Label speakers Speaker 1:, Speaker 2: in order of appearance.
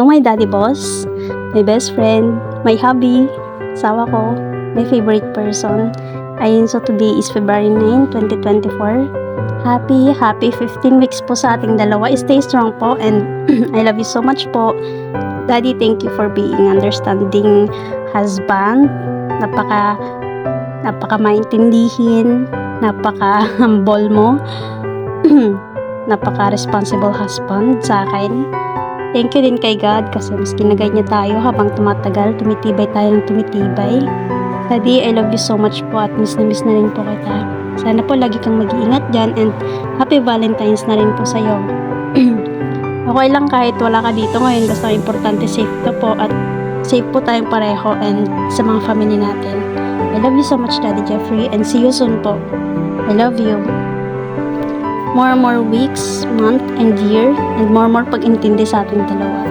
Speaker 1: to my daddy boss, my best friend, my hubby, asawa ko, my favorite person. Ayun, so today is February 9, 2024. Happy 15 weeks po sa ating dalawa. Stay strong po and I love you so much po. Daddy, thank you for being understanding husband. Napaka maintindihin, napaka humble mo. Napaka responsible husband sa akin. Thank you din kay God kasi mas ginagay niya tayo habang tumatagal, tumitibay tayo ng tumitibay. Daddy, I love you so much po at miss na rin po kita. Sana po lagi kang mag-iingat dyan and happy Valentine's na rin po sa'yo. Okay lang kahit wala ka dito ngayon, basta importante safe ka po at safe po tayong pareho and sa mga family natin. I love you so much, Daddy Jeffrey, and see you soon po. I love you. More weeks, month, and year, and more pag-intindi sa ating dalawa.